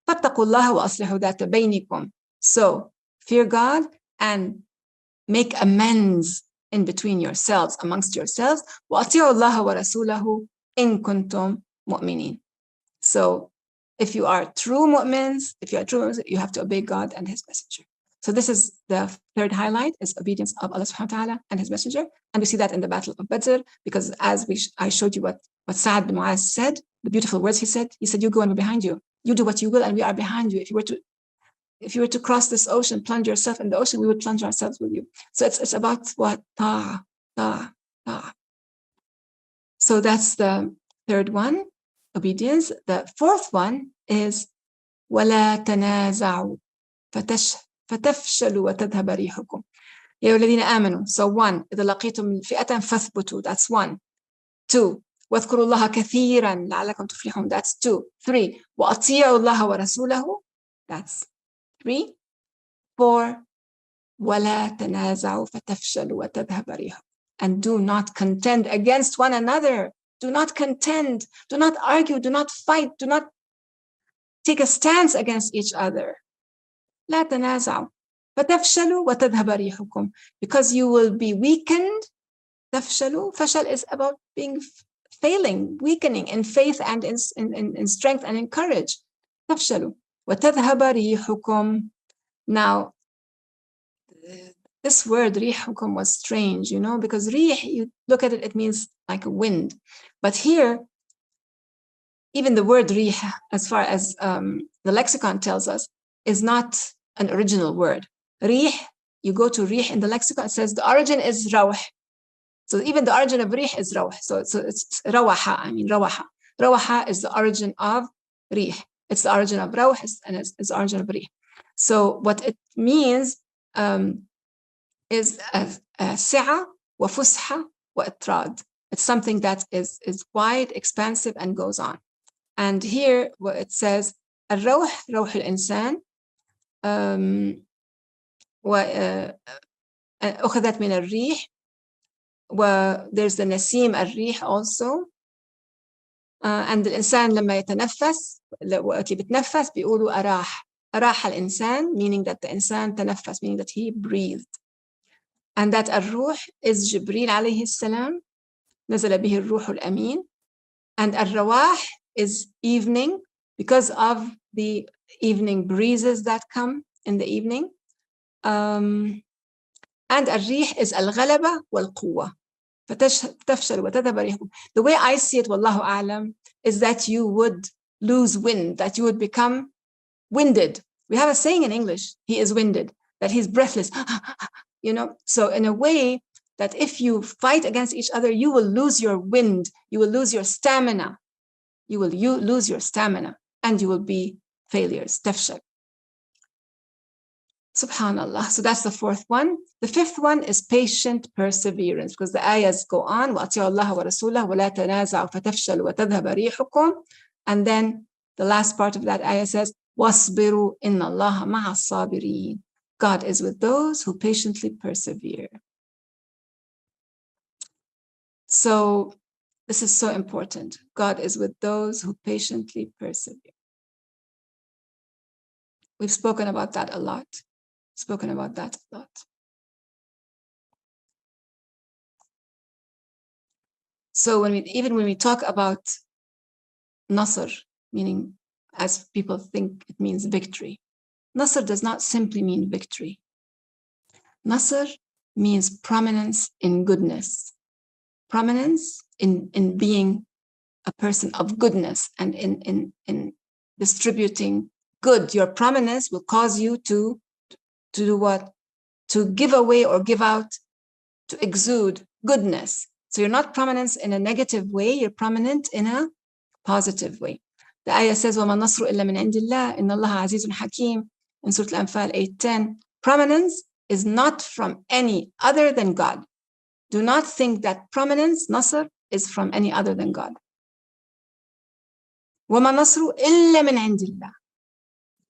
فَاتَّقُوا اللَّهَ وَأَصْلِحُوا ذَاتَ بَيْنِكُمْ. So fear God and make amends in between yourselves, amongst yourselves. وَأَطِيعُوا اللَّهَ وَرَسُولَهُ إِن كُنتُم مُؤْمِنِينَ. So if you are true mu'mins, you have to obey God and His Messenger. So this is the third highlight, is obedience of Allah subhanahu wa ta'ala and His Messenger. And we see that in the Battle of Badr, because as I showed you what Sa'ad bin Mu'az said, the beautiful words he said, you go and we're behind you. You do what you will and we are behind you. If you were to cross this ocean, plunge yourself in the ocean, we would plunge ourselves with you. So it's about what? Ta'ah. So that's the third one, obedience. The fourth one is وَلَا تَنَازَعُوا فَتَفْشَلُوا وَتَذْهَبَ رِيحُكُمْ. يَا أَيُّهَا الَّذِينَ آمَنُوا. So 1, إِذَا لَقِيتُمْ فِئَةً فَاثْبُتُوا. That's 1. 2, وَاذْكُرُوا اللَّهَ كَثِيرًا لَعَلَّكُمْ تُفْلِحُونَ. That's 2. 3, وَأَطِيعُوا اللَّهَ وَرَسُولَهُ. That's 3. 4, وَلَا تَنَازَعُوا فَتَفْشَلُوا وَتَذْهَبَ رِيحُكُمْ. And do not contend against one another. Do not contend. Do not argue. Do not fight. Do not take a stance against each other. لا تنازعوا فتفشلوا وتذهب ريحكم. Because you will be weakened. تفشلوا. Fashal is about being failing, weakening in faith and in strength and in courage. تفشلوا وتذهب ريحكم. Now, this word ريحكم was strange, because ريح, you look at it, it means like a wind. But here, even the word ريح, as far as the lexicon tells us, is not an original word. ريح, you go to ريح in the lexicon, it says the origin is روح. So even the origin of ريح is روح. So it's روحة, روحة. روحة is the origin of ريح. It's the origin of روح, and it's the origin of ريح. So what it means is سعة وفسحة وإطراد. It's something that is wide, expansive, and goes on. And here what it says, الروح روح الإنسان أخذت من الريح. There's the نسيم الريح also. And الإنسان لما يتنفس، وقت اللي بتنفس بيقولوا أراح الإنسان, meaning that the إنسان تنفس, meaning that he breathed. And that الروح is جبريل عليه السلام, نزل به الروح الأمين. And الرواح is evening, because of the evening breezes that come in the evening. And الريح is الغلبة والقوة. فتفشل وتذهب ريحكم. The way I see it, والله أعلم, is that you would lose wind, that you would become winded. We have a saying in English, he is winded, that he's breathless, So in a way that if you fight against each other, you will lose your wind, you will lose your stamina, you lose your stamina, and you will be failures, تفشل. Subhanallah. So that's the fourth one. The fifth one is patient perseverance, because the ayahs go on, وَأَطِيعُوا اللَّهَ وَرَسُولَهُ وَلَا تَنَازَعُوا فَتَفْشَلُوا وَتَذْهَبَ رِيحُكُمْ. And then the last part of that ayah says, وَاصْبِرُوا إِنَّ اللَّهَ مَعَ الصَّابِرِينَ. God is with those who patiently persevere. So this is so important. God is with those who patiently persevere. We've spoken about that a lot. So when we talk about Nasr, meaning as people think it means victory, Nasr does not simply mean victory. Nasr means prominence in goodness, prominence in being a person of goodness and in distributing good. Your prominence will cause you to do what? To give away or give out, to exude goodness. So you're not prominent in a negative way, you're prominent in a positive way. The ayah says, وَمَا النَّصْرُ إِلَّا مِنْ عِنْدِ اللَّهِ إِنَّ اللَّهَ عَزِيزٌ حَكِيمٌ in Surah Al-Anfal 8:10. Prominence is not from any other than God. Do not think that prominence, Nasr, is from any other than God. وَمَا النَّصْرُ إِلَّا مِنْ عِنْدِ اللَّهِ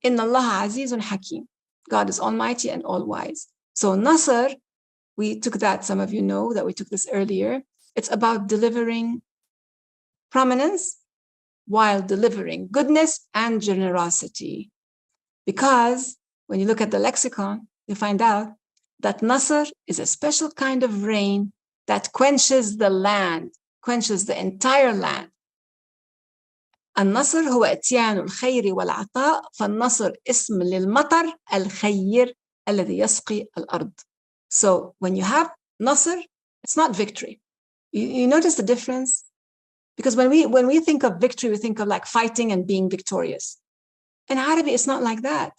إِنَّ اللَّهَ عَزِيزٌ حَكِيمٌ. God is almighty and all-wise. So Nasr, we took that, some of you know that we took this earlier. It's about delivering prominence while delivering goodness and generosity. Because when you look at the lexicon, you find out that Nasr is a special kind of rain that quenches the land, quenches the entire land. النصر هو إتيان الخير والعطاء فالنصر اسم للمطر الخير الذي يسقي الأرض. So when you have Nasr, it's not victory. You notice the difference? Because when we think of victory, we think of like fighting and being victorious. In Arabic, it's not like that.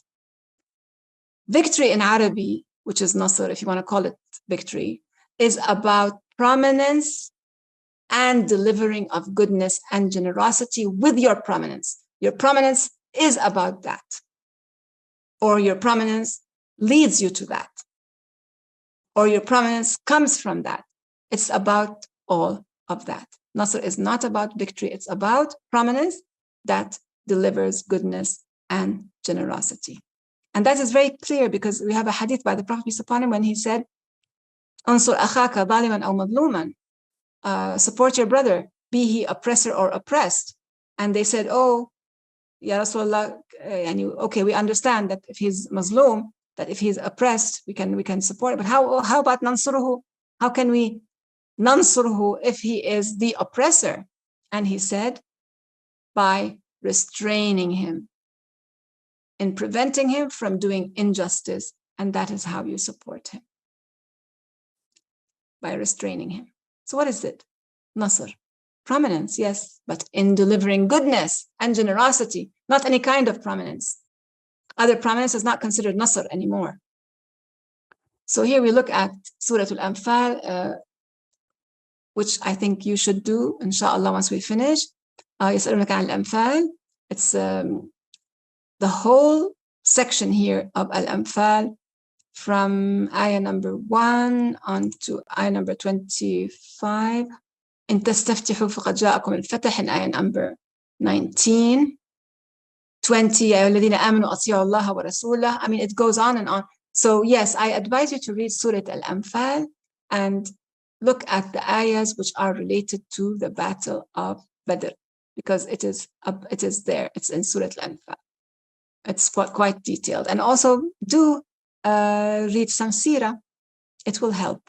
Victory in Arabic, which is Nasr, if you want to call it victory, is about prominence and delivering of goodness and generosity with your prominence. Your prominence is about that. Or your prominence leads you to that. Or your prominence comes from that. It's about all of that. Nasr is not about victory. It's about prominence that delivers goodness and generosity. And that is very clear because we have a hadith by the Prophet peace upon him when he said, "Ansur akhaka zaliman aw madluman." Support your brother, be he oppressor or oppressed. And they said, "Oh, Ya Rasulullah, okay, we understand that if he's Muslim, that if he's oppressed, we can support it. But how about nansuruhu? How can we nansuruhu if he is the oppressor?" And he said, by restraining him, in preventing him from doing injustice, and that is how you support him, by restraining him. So what is it? Nasr. Prominence, yes, but in delivering goodness and generosity, not any kind of prominence. Other prominence is not considered Nasr anymore. So here we look at Surah Al-Anfal, which I think you should do, inshallah, once we finish. يسألونك عن الأنفال. It's the whole section here of Al-Anfal, from ayah number 1 on to ayah number 25. إن تستفتحوا فقد جاءكم الفتح in ayah number 19. 20 يا الذين آمنوا أطيعوا الله ورسوله. I mean, it goes on and on. So yes, I advise you to read Surah Al-Anfal and look at the ayahs which are related to the battle of Badr, because it is there. It's in Surah Al-Anfal. It's quite detailed. And also do read some seerah. It will help.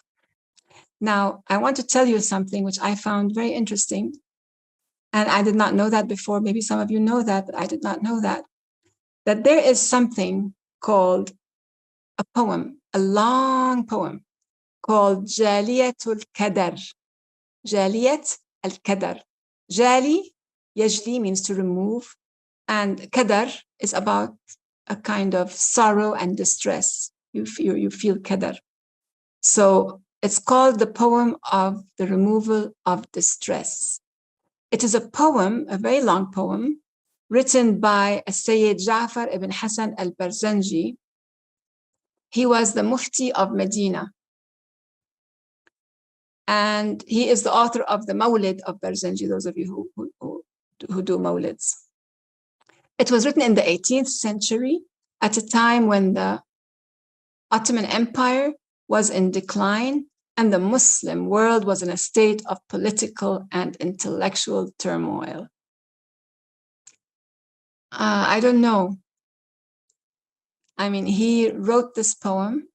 Now, I want to tell you something which I found very interesting. And I did not know that before. Maybe some of you know that, but I did not know that. That there is something called a poem, a long poem, called Jaaliyatul Kadar. Jaaliyat al-Kadar. Jali, yajli means to remove. And Kadar is about a kind of sorrow and distress. You feel Kadar. So it's called the poem of the removal of distress. It is a poem, a very long poem, written by Sayyid Ja'far ibn Hassan al-Barzanji. He was the Mufti of Medina. And he is the author of the Mawlid of Barzanji, those of you who do Mawlids. It was written in the 18th century at a time when the Ottoman Empire was in decline and the Muslim world was in a state of political and intellectual turmoil. I don't know. I mean, he wrote this poem,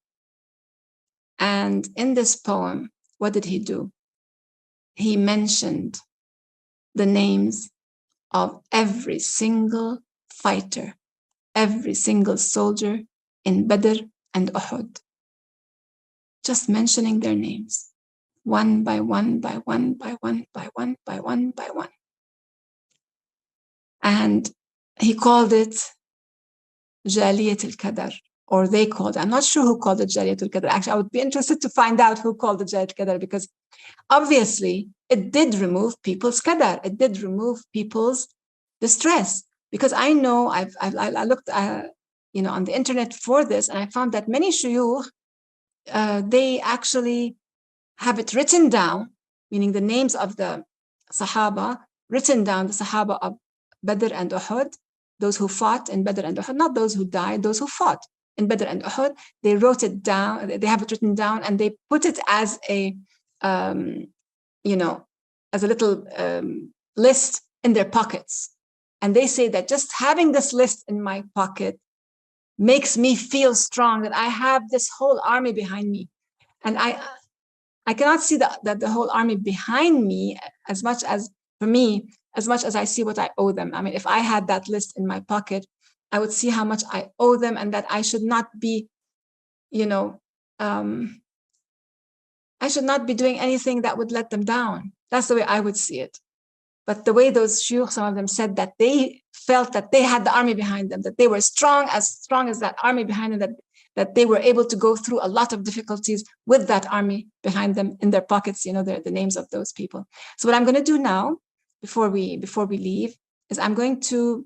and in this poem, what did he do? He mentioned the names of every single fighter, every single soldier in Badr and Uhud. Just mentioning their names, one by one, by one, by one, by one, by one, by one. And he called it Jaaliyatul Kadar, or they called it. I'm not sure who called it Jaaliyatul Kadar. Actually, I would be interested to find out who called it Jaaliyatul Kadar, because obviously it did remove people's qadar. It did remove people's distress. Because I know I looked on the internet for this, and I found that many shuyukh, they actually have it written down, meaning the names of the Sahaba, written down, the Sahaba of Badr and Uhud, those who fought in Badr and Uhud, not those who died, those who fought in Badr and Uhud. They wrote it down, they have it written down, and they put it as a, as a little list in their pockets. And they say that just having this list in my pocket makes me feel strong, that I have this whole army behind me. And I cannot see that the whole army behind me as much as, for me, as much as I see what I owe them. I mean, if I had that list in my pocket, I would see how much I owe them, and that I should not be, I should not be doing anything that would let them down. That's the way I would see it. But the way those shuyukh, some of them said that they felt that they had the army behind them, that they were strong as that army behind them, that they were able to go through a lot of difficulties with that army behind them in their pockets, the names of those people. So what I'm going to do now, before we leave, is I'm going to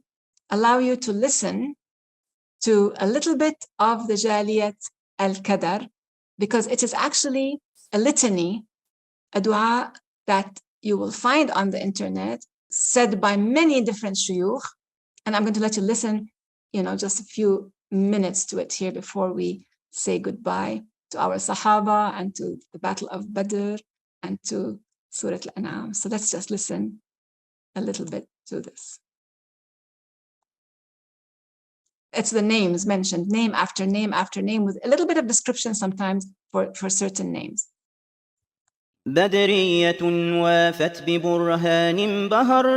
allow you to listen to a little bit of the Jaaliyatul Kadar, because it is actually a litany, a dua that you will find on the internet, said by many different shuyukh. And I'm going to let you listen, just a few minutes to it here before we say goodbye to our Sahaba and to the Battle of Badr and to Surah Al-An'am. So let's just listen a little bit to this. It's the names mentioned, name after name after name, with a little bit of description sometimes for certain names. بدرية وافت ببرهان بهر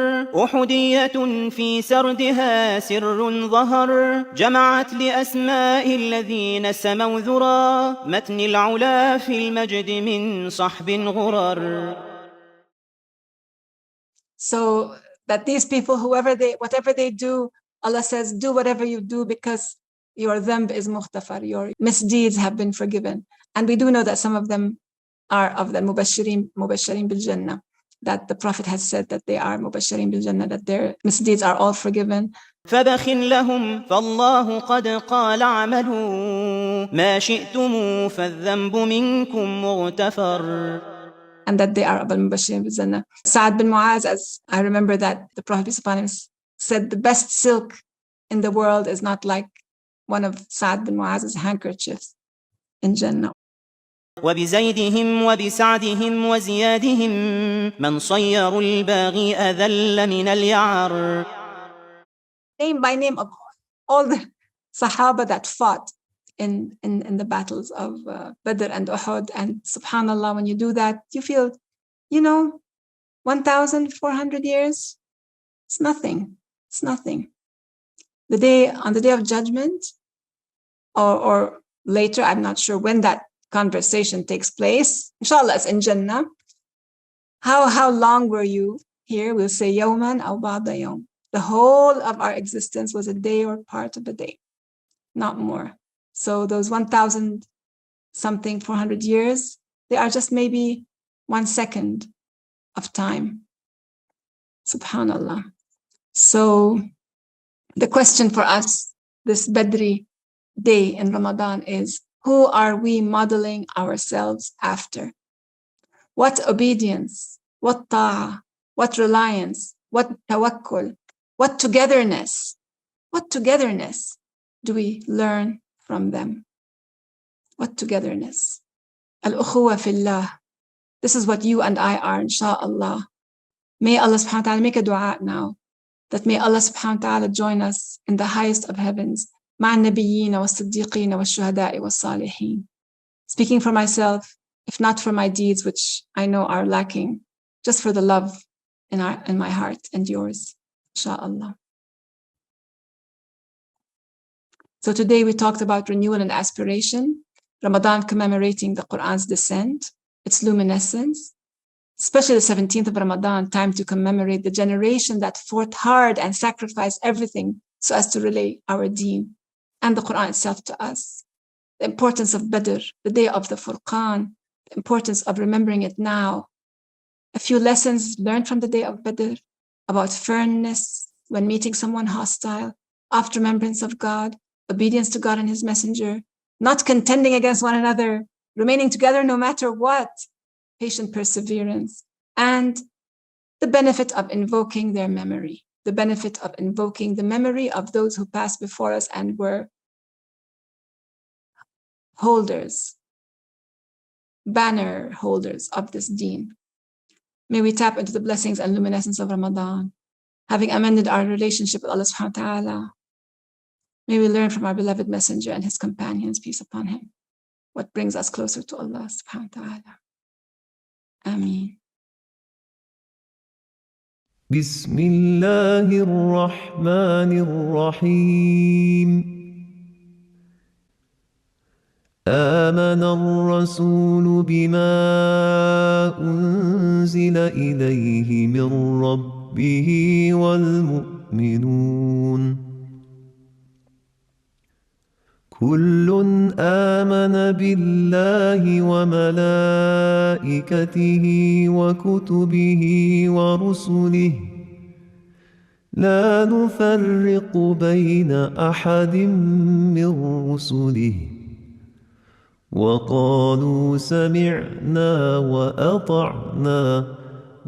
أحدية في سردها سر ظهر جمعت لأسماء الذين سموا ذرى متن العلا في المجد من صحب غرر. So that these people, whatever they do, Allah says, do whatever you do because your dhanb is muhtafar, your misdeeds have been forgiven. And we do know that some of them are of the mubashirin bil Jannah, that the Prophet has said that they are mubashirin bil Jannah, that their misdeeds are all forgiven. فبخ لهم فالله قد قال عملوا ما شئتم فالذنب منكم مغتفر. And that they are of al-mubashirin bil Jannah. Sa'ad bin Mu'az, as I remember that the Prophet said, the best silk in the world is not like one of Sa'ad bin Mu'az's handkerchiefs in Jannah. وبزيدهم وبسعدهم وزيادهم من صير الباغي أذل من اليعر. Name by name of all the Sahaba that fought in the battles of Badr and Uhud. And subhanallah, when you do that, you feel, 1,400 years, it's nothing. It's nothing. On the day of judgment, or later, I'm not sure when that conversation takes place. Inshallah, it's in Jannah. How long were you here? We'll say yawman aw ba'da yawm. The whole of our existence was a day or part of a day, not more. So those 1,000 something, 400 years, they are just maybe 1 second of time. Subhanallah. So the question for us this Badri day in Ramadan is, who are we modeling ourselves after? What obedience, what ta'ah, what reliance, what tawakkul, what togetherness do we learn from them? What togetherness? Al-ukhuwa fillah. This is what you and I are, inshaAllah. May Allah subhanahu wa ta'ala make a dua now, that may Allah subhanahu wa ta'ala join us in the highest of heavens, مع النبيين والصديقين والشهداء والصالحين. Speaking for myself, if not for my deeds, which I know are lacking, just for the love in my heart and yours, inshaAllah. So today we talked about renewal and aspiration, Ramadan commemorating the Qur'an's descent, its luminescence, especially the 17th of Ramadan, time to commemorate the generation that fought hard and sacrificed everything so as to relay our deen and the Qur'an itself to us. The importance of Badr, the day of the Furqaan, the importance of remembering it now. A few lessons learned from the day of Badr about firmness when meeting someone hostile, oft remembrance of God, obedience to God and His Messenger, not contending against one another, remaining together no matter what, patient perseverance, and the benefit of invoking their memory, the benefit of invoking the memory of those who passed before us and were holders, banner holders of this deen. May we tap into the blessings and luminescence of Ramadan, having amended our relationship with Allah subhanahu wa ta'ala. May we learn from our beloved messenger and his companions, peace upon him, what brings us closer to Allah subhanahu wa ta'ala. Ameen. بسم الله الرحمن الرحيم آمن الرسول بما أنزل إليه من ربه والمؤمنون كل آمن بالله وملائكته وكتبه ورسله لا نفرق بين أحد من رسله وقالوا سمعنا وأطعنا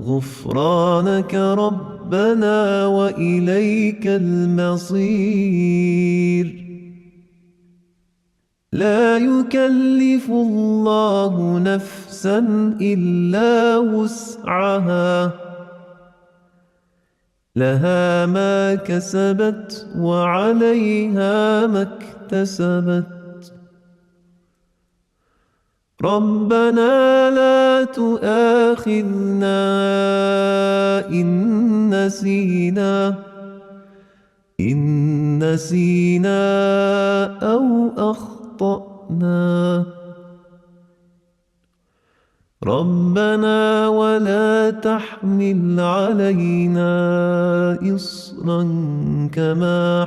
غفرانك ربنا وإليك المصير لا يكلف الله نفسا إلا وسعها لها ما كسبت وعليها ما اكتسبت ربنا لا تؤاخذنا إن نسينا أو أخطأنا ربنا ولا تحمل علينا إصرا كما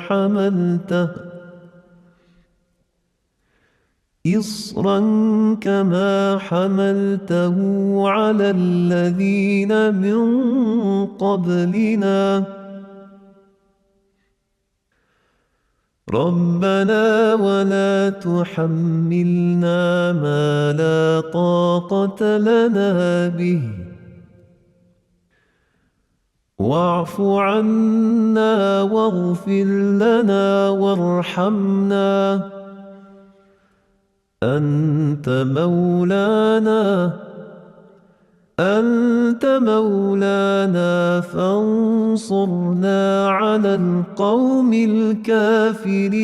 حملته على الذين من قبلنا ربنا ولا تحملنا ما لا طاقة لنا به واعف عنا واغفر لنا وارحمنا أنت مولانا فانصرنا على القوم الكافرين